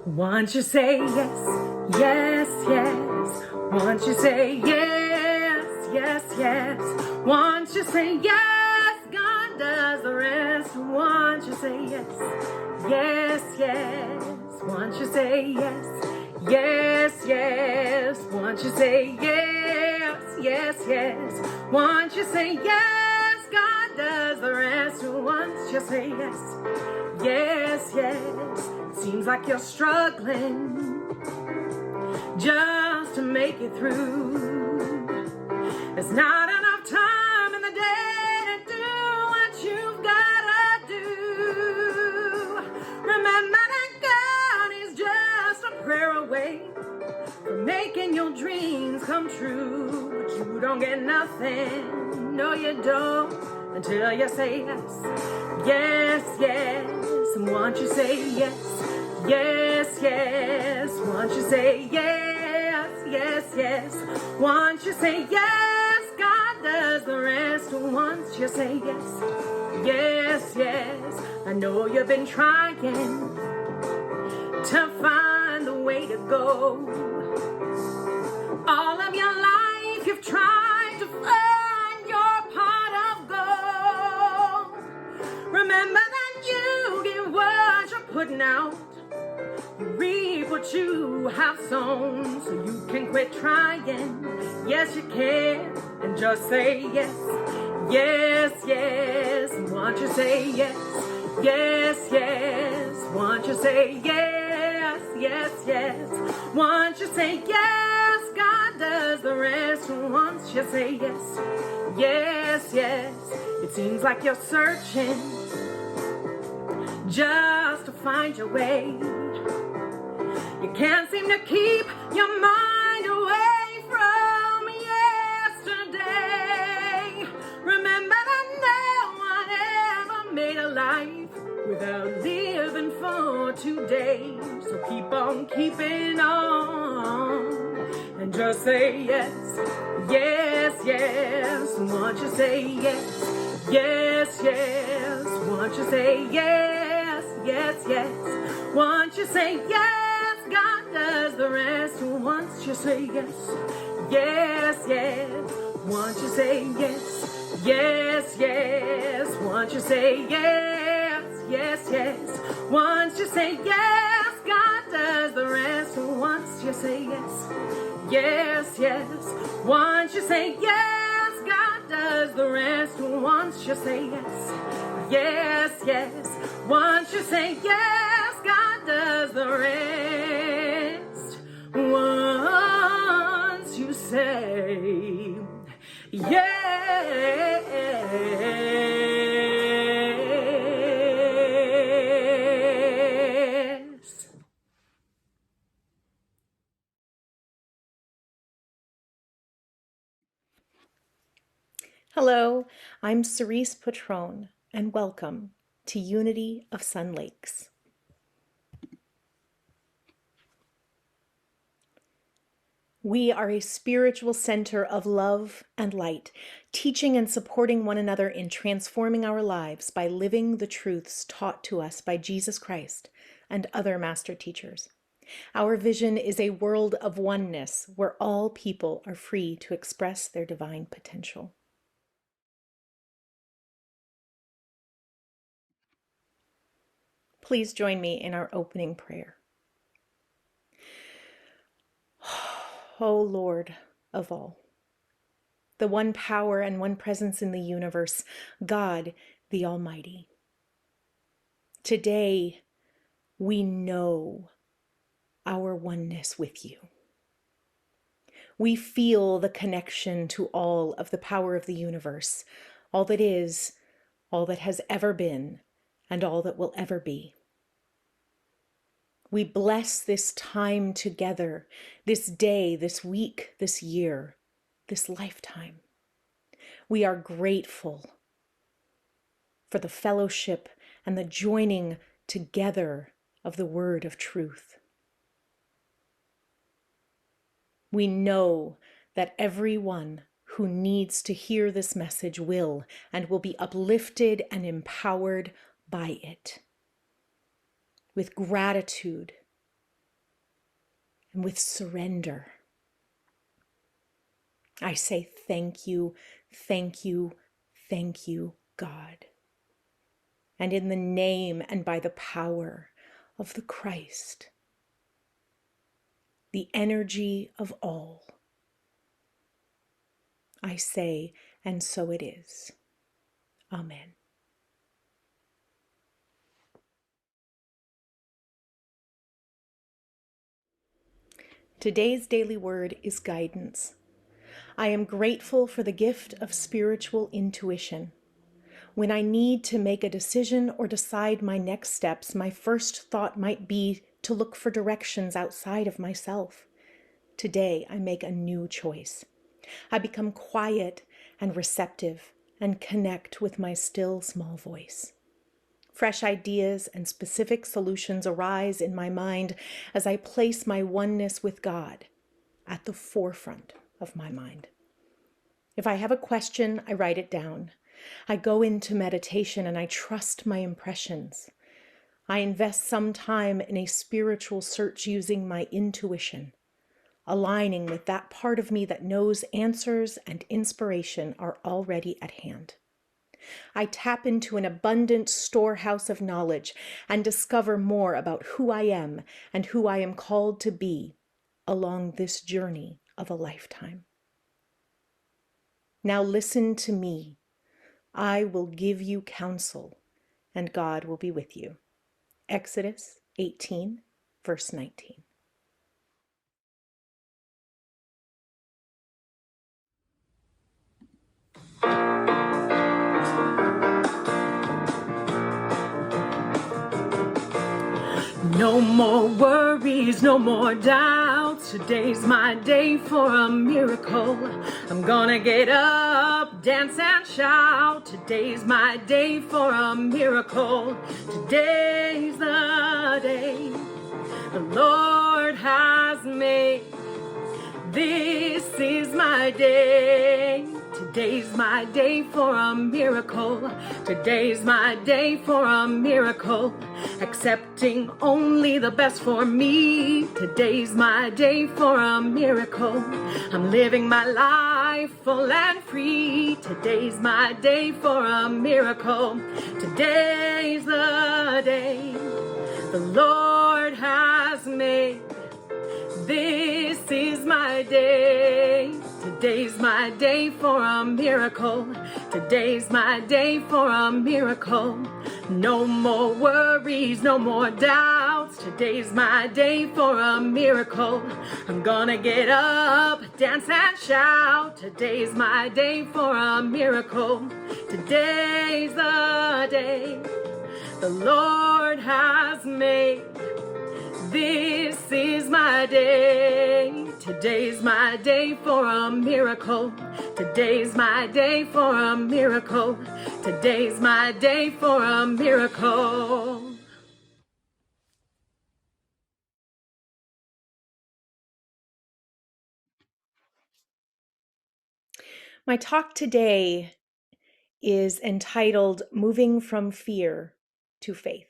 Once you say yes, yes, yes. Once you say yes, yes, yes. Once you say yes, God does the rest. Once you say yes, yes, yes. Once you say yes, yes, yes. Once you say yes, yes, yes. Once you say yes, God does the rest. Once you say yes, yes, yes. Seems like you're struggling just to make it through. There's not enough time in the day to do what you've gotta do. Remember that God is just a prayer away from making your dreams come true. But you don't get nothing, no you don't, until you say yes, yes, yes. And once you say yes, yes, yes. Once you say yes, yes, yes. Once you say yes, God does the rest. Once you say yes, yes, yes. I know you've been trying to find the way to go. All of your life you've tried to find your pot of gold. Remember that you get what you're putting out. You reap what you have sown, so you can quit trying. Yes, you can, and just say yes, yes, yes. And once you say yes, yes, yes. Once you say yes, yes, yes. Once you say yes, God does the rest. Once you say yes, yes, yes. It seems like you're searching just to find your way. You can't seem to keep your mind away from yesterday. Remember that no one ever made a life without living for today. So keep on keeping on and just say yes, yes, yes. Once you say yes, yes, yes. Once you say yes, yes, yes. Once you say yes, God does the rest. Once you say yes, yes, yes. Once you say yes, yes, yes. Once you say yes, yes, yes. Once you say yes, God does the rest. Once you say yes, yes, yes. Once you say yes, God does the rest. Once you say yes, yes, yes. Once you say yes, God does the rest. Once you say yes. Hello, I'm Cerise Patron, and welcome to Unity of Sun Lakes. We are a spiritual center of love and light, teaching and supporting one another in transforming our lives by living the truths taught to us by Jesus Christ and other master teachers. Our vision is a world of oneness where all people are free to express their divine potential. Please join me in our opening prayer. O Lord of all, the one power and one presence in the universe, God the Almighty. Today, we know our oneness with you. We feel the connection to all of the power of the universe, all that is, all that has ever been, and all that will ever be. We bless this time together, this day, this week, this year, this lifetime. We are grateful for the fellowship and the joining together of the word of truth. We know that everyone who needs to hear this message will and will be uplifted and empowered by it. With gratitude and with surrender, I say thank you, thank you, thank you, God. And in the name and by the power of the Christ, the energy of all, I say, and so it is. Amen. Today's daily word is guidance. I am grateful for the gift of spiritual intuition. When I need to make a decision or decide my next steps, my first thought might be to look for directions outside of myself. Today, I make a new choice. I become quiet and receptive and connect with my still small voice. Fresh ideas and specific solutions arise in my mind as I place my oneness with God at the forefront of my mind. If I have a question, I write it down. I go into meditation and I trust my impressions. I invest some time in a spiritual search using my intuition, aligning with that part of me that knows answers and inspiration are already at hand. I tap into an abundant storehouse of knowledge and discover more about who I am and who I am called to be along this journey of a lifetime. Now listen to me. I will give you counsel, and God will be with you. Exodus 18, verse 19. No more worries, no more doubts. Today's my day for a miracle. I'm gonna get up, dance and shout. Today's my day for a miracle. Today's the day the Lord has made. This is my day. Today's my day for a miracle. Today's my day for a miracle. Accepting only the best for me. Today's my day for a miracle. I'm living my life full and free. Today's my day for a miracle. Today's the day the Lord has made. This is my day. Today's my day for a miracle. Today's my day for a miracle. No more worries, no more doubts. Today's my day for a miracle. I'm gonna get up, dance and shout. Today's my day for a miracle. Today's the day the Lord has made. This is my day. Today's my day for a miracle. Today's my day for a miracle. Today's my day for a miracle. My talk today is entitled Moving from Fear to Faith.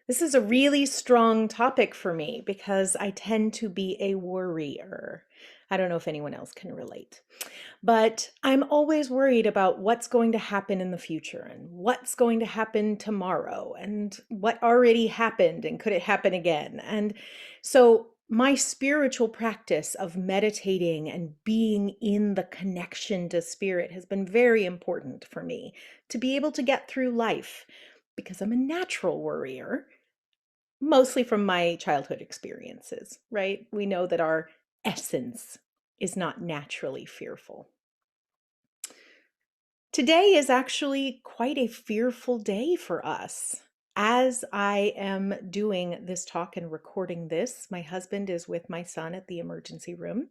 This is a really strong topic for me because I tend to be a worrier. I don't know if anyone else can relate, but I'm always worried about what's going to happen in the future and what's going to happen tomorrow and what already happened and could it happen again. And so my spiritual practice of meditating and being in the connection to spirit has been very important for me to be able to get through life because I'm a natural worrier. Mostly from my childhood experiences, right? We know that our essence is not naturally fearful. Today is actually quite a fearful day for us. As I am doing this talk and recording this, my husband is with my son at the emergency room.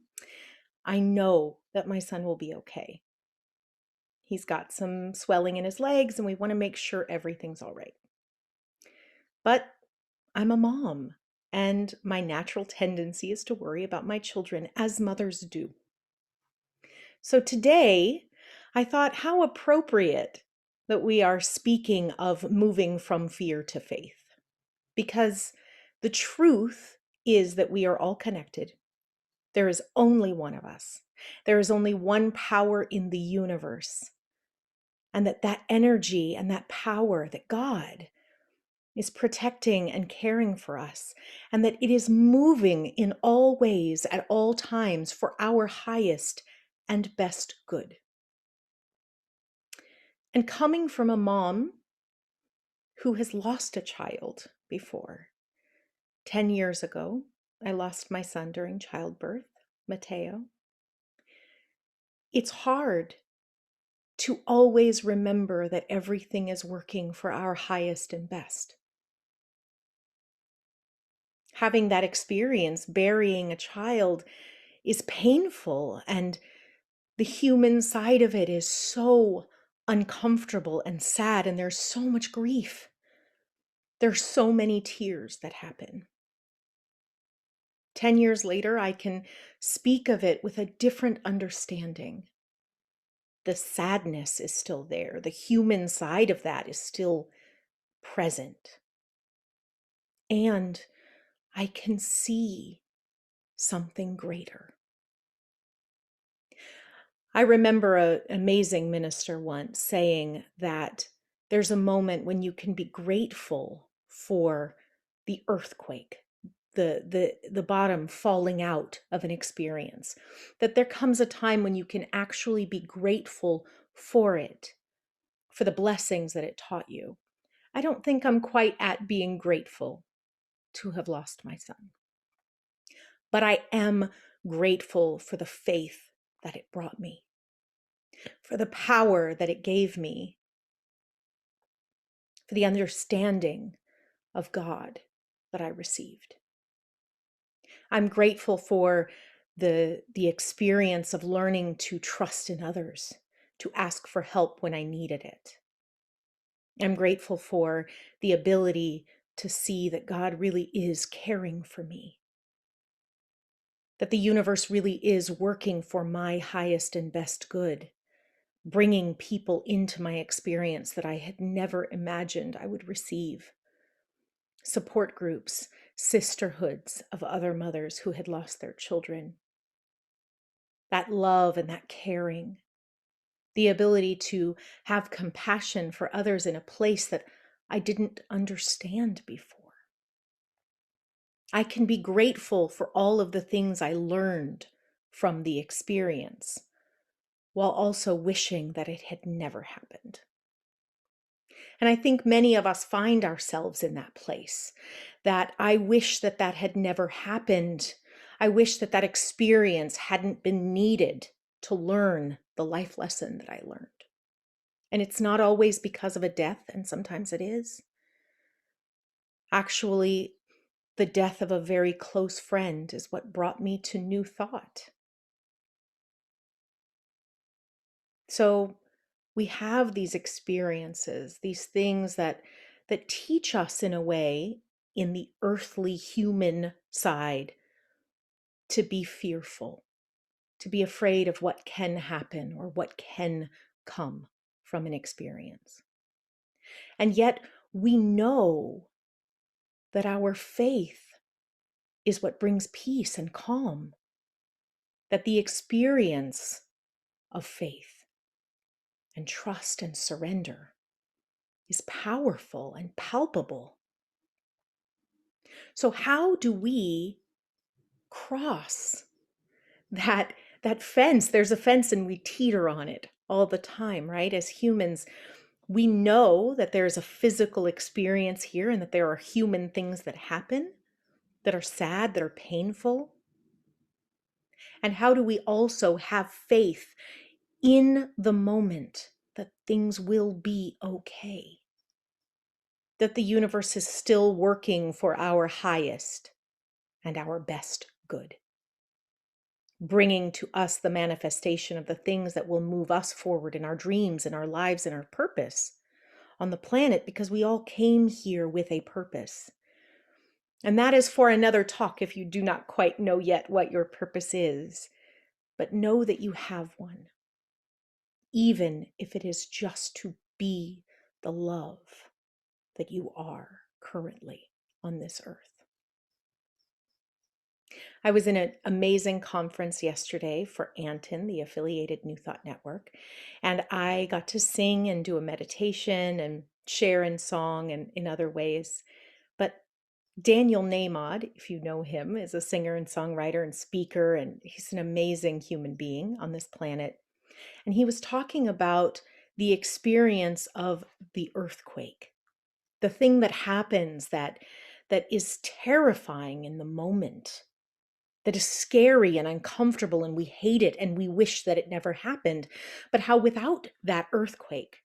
I know that my son will be okay. He's got some swelling in his legs, and we want to make sure everything's all right. But I'm a mom, and my natural tendency is to worry about my children, as mothers do. So today, I thought how appropriate that we are speaking of moving from fear to faith, because the truth is that we are all connected. There is only one of us. There is only one power in the universe. And that energy and that power, that God is protecting and caring for us, and that it is moving in all ways at all times for our highest and best good. And coming from a mom who has lost a child before, 10 years ago, I lost my son during childbirth, Mateo. It's hard to always remember that everything is working for our highest and best. Having that experience, burying a child, is painful, and the human side of it is so uncomfortable and sad, and there's so much grief. There's so many tears that happen. 10 years later, I can speak of it with a different understanding. The sadness is still there. The human side of that is still present. And I can see something greater. I remember an amazing minister once saying that there's a moment when you can be grateful for the earthquake, the bottom falling out of an experience, that there comes a time when you can actually be grateful for it, for the blessings that it taught you. I don't think I'm quite at being grateful to have lost my son, but I am grateful for the faith that it brought me, for the power that it gave me, for the understanding of God that I received. I'm grateful for the experience of learning to trust in others, to ask for help when I needed it. I'm grateful for the ability to see that God really is caring for me, that the universe really is working for my highest and best good, bringing people into my experience that I had never imagined I would receive. Support groups, sisterhoods of other mothers who had lost their children. That love and that caring, the ability to have compassion for others in a place that I didn't understand before. I can be grateful for all of the things I learned from the experience, while also wishing that it had never happened. And I think many of us find ourselves in that place, that I wish that that had never happened. I wish that that experience hadn't been needed to learn the life lesson that I learned. And it's not always because of a death, and sometimes it is. Actually, the death of a very close friend is what brought me to new thought. So we have these experiences, these things that teach us in a way, in the earthly human side, to be fearful, to be afraid of what can happen or what can come from an experience. And yet we know that our faith is what brings peace and calm, that the experience of faith and trust and surrender is powerful and palpable. So how do we cross that fence? There's a fence and we teeter on it all the time, right? As humans, we know that there's a physical experience here and that there are human things that happen that are sad, that are painful. And how do we also have faith in the moment that things will be okay? That the universe is still working for our highest and our best good, bringing to us the manifestation of the things that will move us forward in our dreams, in our lives, in our purpose on the planet, because we all came here with a purpose. And that is for another talk if you do not quite know yet what your purpose is. but know that you have one, even if it is just to be the love that you are currently on this earth. I was in an amazing conference yesterday for Anton, the affiliated New Thought Network, and I got to sing and do a meditation and share in song and in other ways. But Daniel Namod, if you know him, is a singer and songwriter and speaker, and he's an amazing human being on this planet. And he was talking about the experience of the earthquake, the thing that happens that is terrifying in the moment, that is scary and uncomfortable, and we hate it and we wish that it never happened. But how without that earthquake,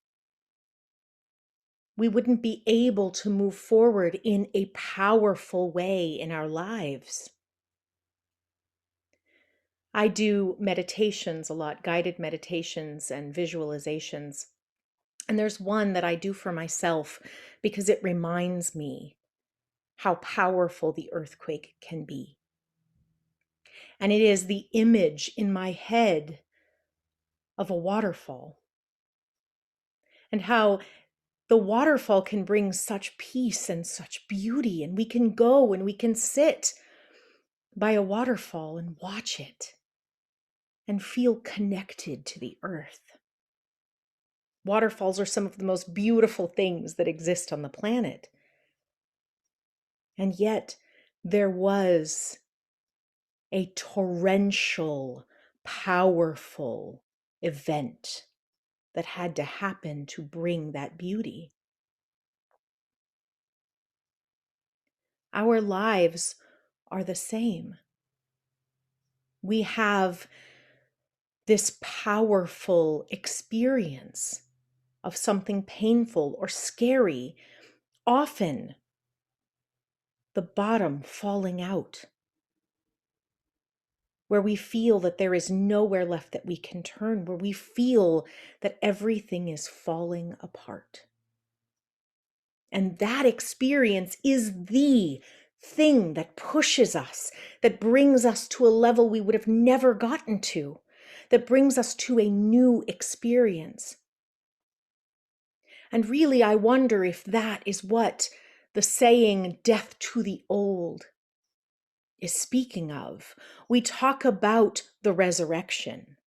we wouldn't be able to move forward in a powerful way in our lives. I do meditations a lot, guided meditations and visualizations. And there's one that I do for myself because it reminds me how powerful the earthquake can be. And it is the image in my head of a waterfall, and how the waterfall can bring such peace and such beauty. And we can go and we can sit by a waterfall and watch it and feel connected to the earth. Waterfalls are some of the most beautiful things that exist on the planet. And yet there was a torrential, powerful event that had to happen to bring that beauty. Our lives are the same. We have this powerful experience of something painful or scary, often the bottom falling out, where we feel that there is nowhere left that we can turn, where we feel that everything is falling apart. And that experience is the thing that pushes us, that brings us to a level we would have never gotten to, that brings us to a new experience. And really, I wonder if that is what the saying, death to the old, is speaking of. We talk about the resurrection,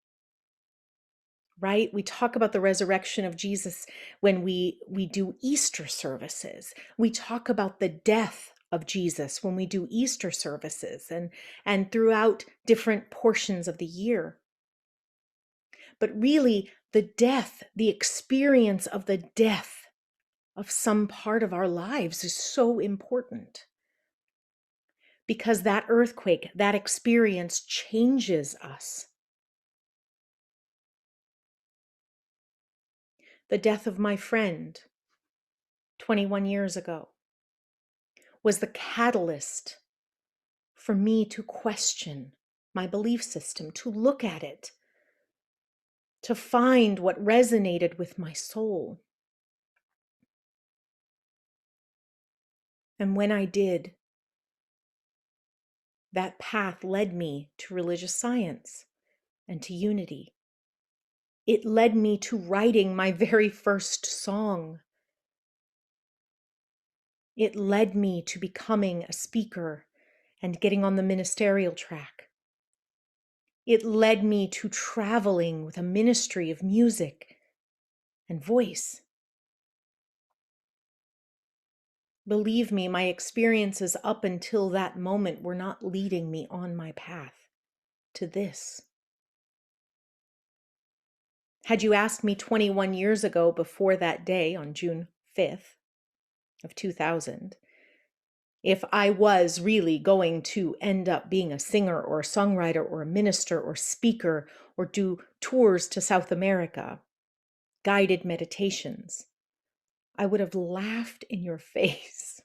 right? We talk about the resurrection of Jesus when we do Easter services. We talk about the death of Jesus when we do Easter services and throughout different portions of the year. But really, the death, the experience of the death of some part of our lives is so important, because that earthquake, that experience changes us. The death of my friend 21 years ago was the catalyst for me to question my belief system, to look at it, to find what resonated with my soul. And when I did, that path led me to religious science and to unity. It led me to writing my very first song. It led me to becoming a speaker and getting on the ministerial track. It led me to traveling with a ministry of music and voice. Believe me, my experiences up until that moment were not leading me on my path to this. Had you asked me 21 years ago, before that day on June 5th of 2000, if I was really going to end up being a singer or a songwriter or a minister or speaker or do tours to South America, guided meditations, I would have laughed in your face.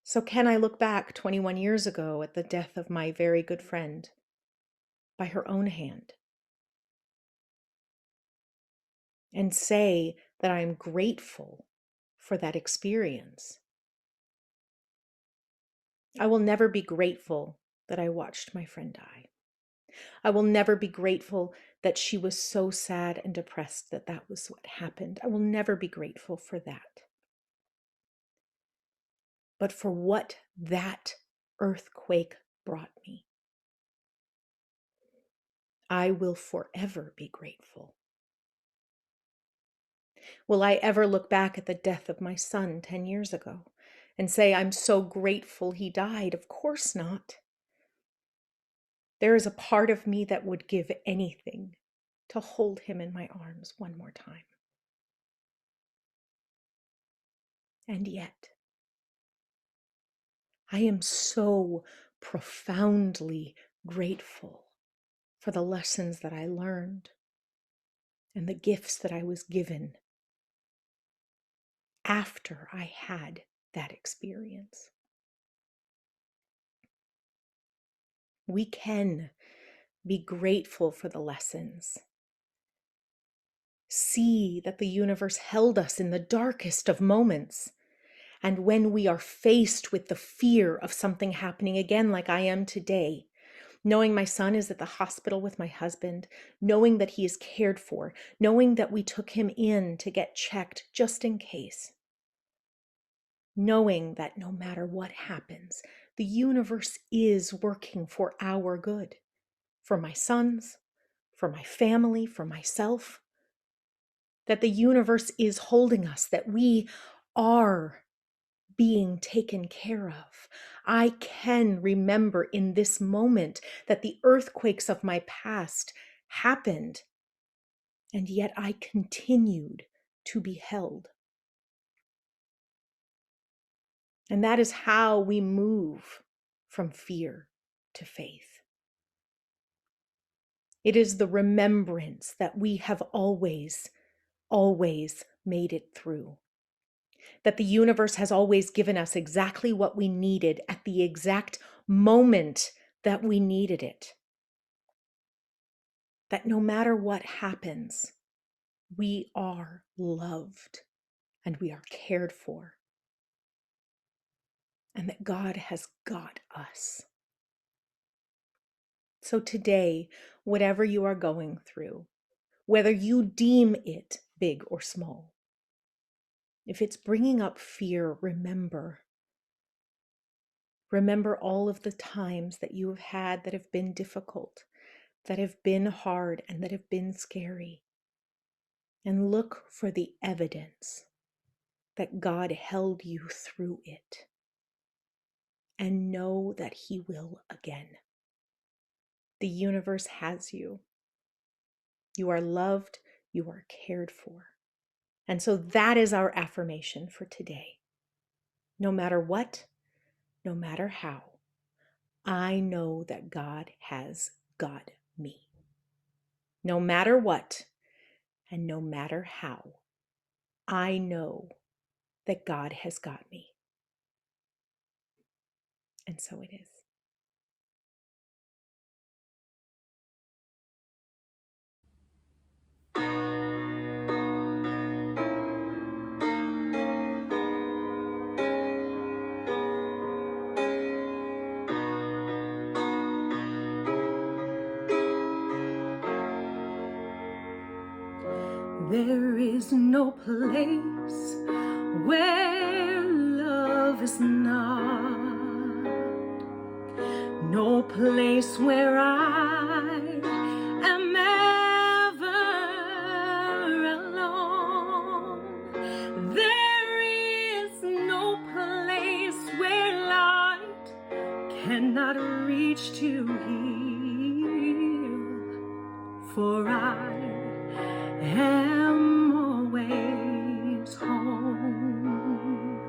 So can I look back 21 years ago at the death of my very good friend by her own hand and say that I am grateful for that experience? I will never be grateful that I watched my friend die. I will never be grateful that she was so sad and depressed that that was what happened. I will never be grateful for that. But for what that earthquake brought me, I will forever be grateful. Will I ever look back at the death of my son 10 years ago and say, I'm so grateful he died? Of course not. There is a part of me that would give anything to hold him in my arms one more time. And yet, I am so profoundly grateful for the lessons that I learned and the gifts that I was given after I had that experience. We can be grateful for the lessons. See that the universe held us in the darkest of moments. And when we are faced with the fear of something happening again, like I am today, knowing my son is at the hospital with my husband, knowing that he is cared for, knowing that we took him in to get checked just in case, knowing that no matter what happens, the universe is working for our good, for my sons, for my family, for myself, that the universe is holding us, that we are being taken care of. I can remember in this moment that the earthquakes of my past happened, and yet I continued to be held. And that is how we move from fear to faith. It is the remembrance that we have always made it through. That the universe has always given us exactly what we needed at the exact moment that we needed it. That no matter what happens, we are loved and we are cared for. And that God has got us. So today, whatever you are going through, whether you deem it big or small, if it's bringing up fear, remember all of the times that you have had that have been difficult, that have been hard, and that have been scary. And look for the evidence that God held you through it. And know that He will again. The universe has you. You are loved, you are cared for. And so that is our affirmation for today. No matter what, no matter how, I know that God has got me. No matter what, and no matter how, I know that God has got me. And so it is. There is no place where love is not, no place where I am ever alone. There is no place where light cannot reach to heal, for I am always home.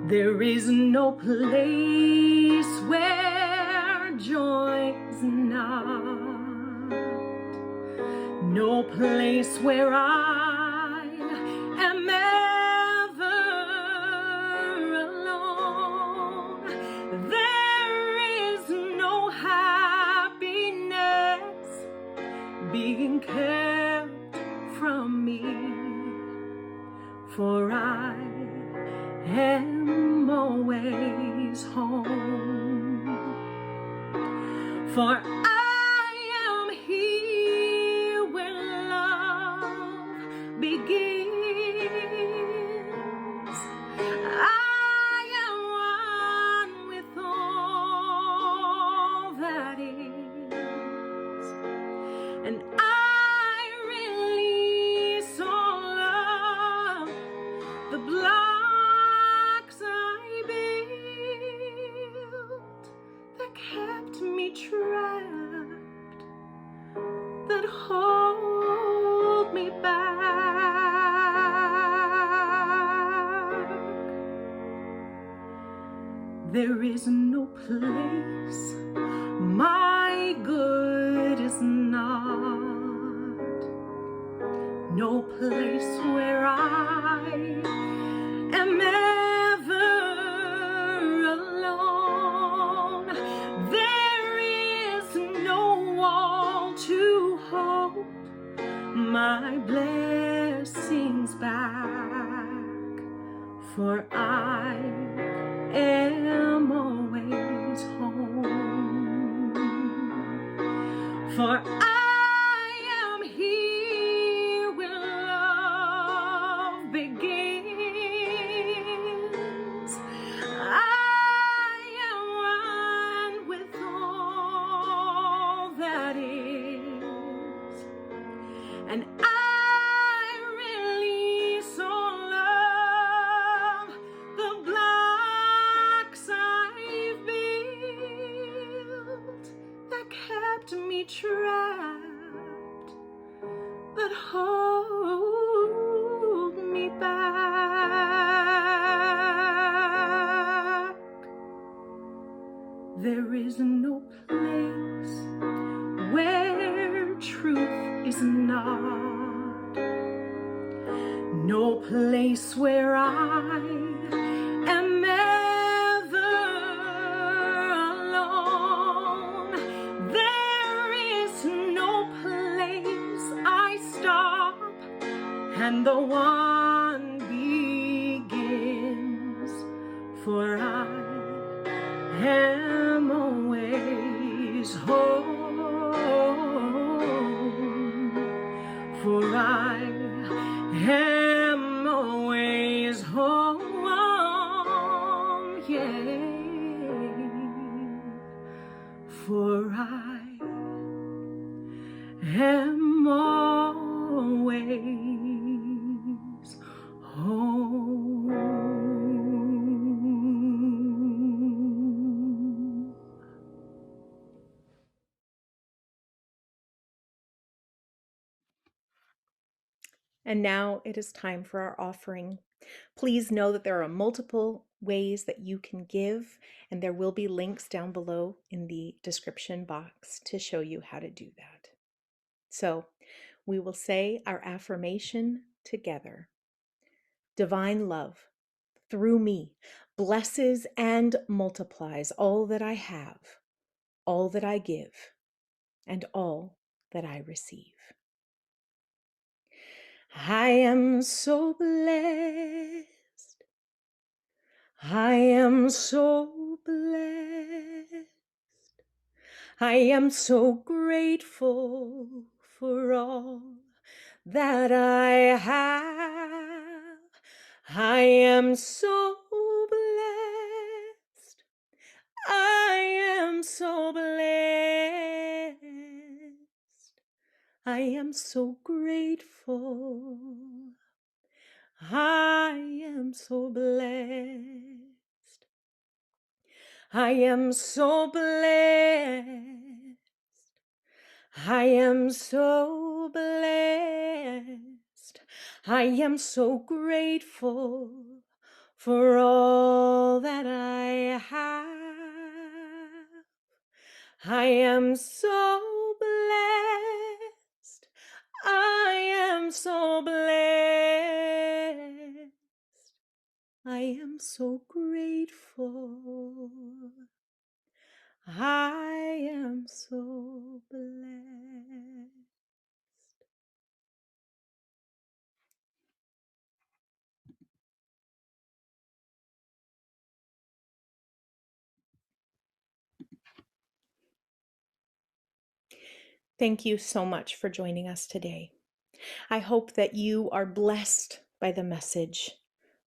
There is no place where joy is not, no place where I am ever alone. There is no happiness being kept from me, for I am always home. For I am here where love begins. I am one with all that is, and I release all of the blocks I built that kept me trapped, that hold me back. There is no place my good is not, no place where I am ever alone. There is no wall to hold my blessings back, for I am always home. For I am here where love begins. I am one with all that is, and I release all of the blocks I've built that kept me trapped, that hold me back. There is no place where truth is not, no place where I am ever alone. There is no place I stop and the one begins, for I am always home. For I am always home, yeah. For I am always home. And now it is time for our offering. Please know that there are multiple ways that you can give, and there will be links down below in the description box to show you how to do that. So we will say our affirmation together. Divine love, through me, blesses and multiplies all that I have, all that I give, and all that I receive. I am so blessed. I am so blessed. I am so grateful for all that I have. I am so blessed. I am so blessed. I am so grateful. I am so blessed. I am so blessed. I am so blessed. I am so grateful for all that I have. I am so blessed. I am so blessed. I am so grateful. I am so blessed. Thank you so much for joining us today. I hope that you are blessed by the message,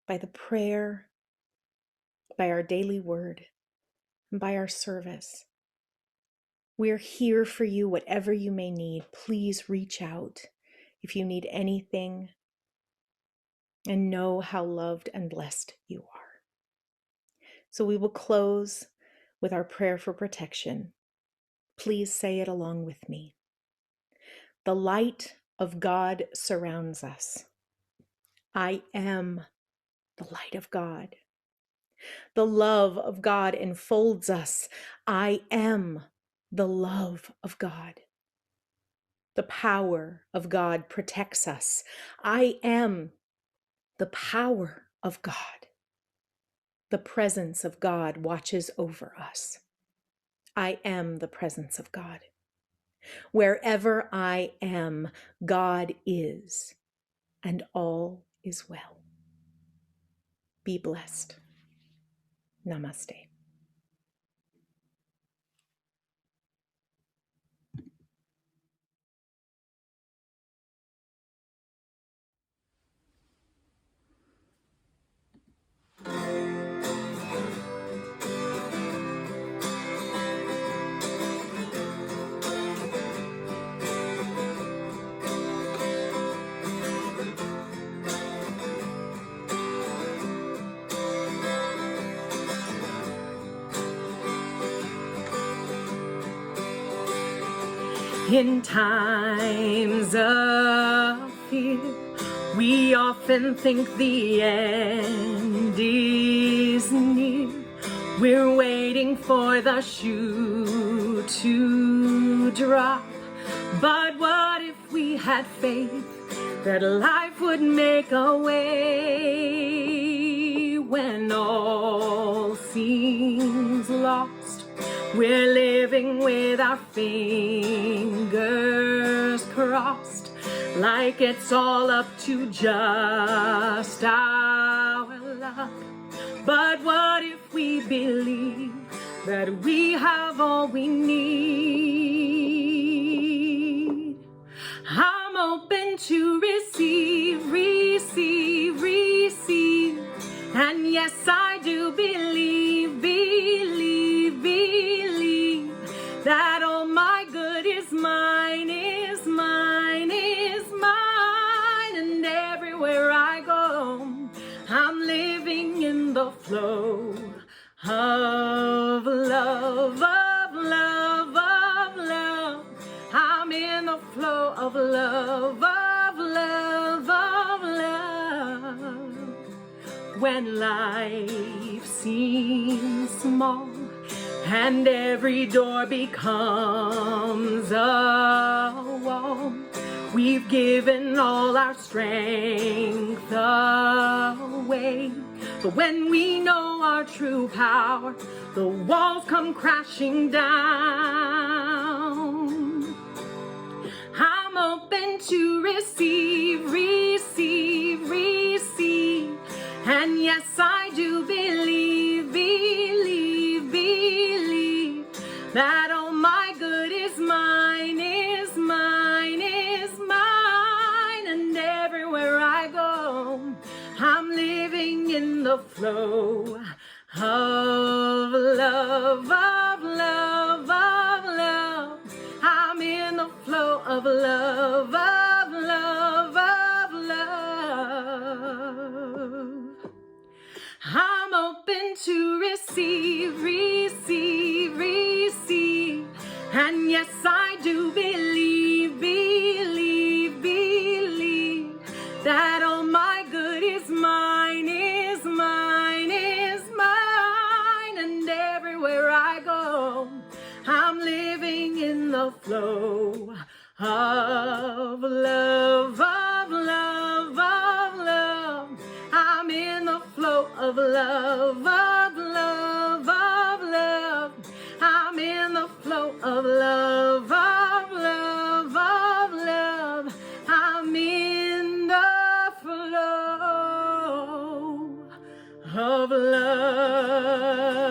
by the prayer, by our daily word, and by our service. We're here for you, whatever you may need. Please reach out if you need anything, and know how loved and blessed you are. So we will close with our prayer for protection. Please say it along with me. The light of God surrounds us. I am the light of God. The love of God enfolds us. I am the love of God. The power of God protects us. I am the power of God. The presence of God watches over us. I am the presence of God. Wherever I am, God is, and all is well. Be blessed. Namaste. In times of fear, we often think the end is near. We're waiting for the shoe to drop. But what if we had faith that life would make a way when all seems lost? We're living with our fingers crossed, like it's all up to just our luck. But what if we believe that we have all we need? I'm open to receive, receive, receive. And yes, I do believe, believe, believe that all my good is mine, is mine, is mine. And everywhere I go, I'm living in the flow of love, of love, of love. I'm in the flow of love, of love, of love. When life seems small and every door becomes a wall, we've given all our strength away. But when we know our true power, the walls come crashing down. I'm open to receive, receive, receive. And yes, I do believe, believe, believe that all my good is mine, is mine, is mine. And everywhere I go, I'm living in the flow of love, of love, of love. I'm in the flow of love, of love, of love. I'm open to receive, receive, receive. And yes, I do believe, believe, believe that all my good is mine, is mine, is mine. And everywhere I go, I'm living in the flow of love, of love, of love. I'm in the flow of love, of love, of love. I'm in the flow of love, of love, of love. I'm in the flow of love.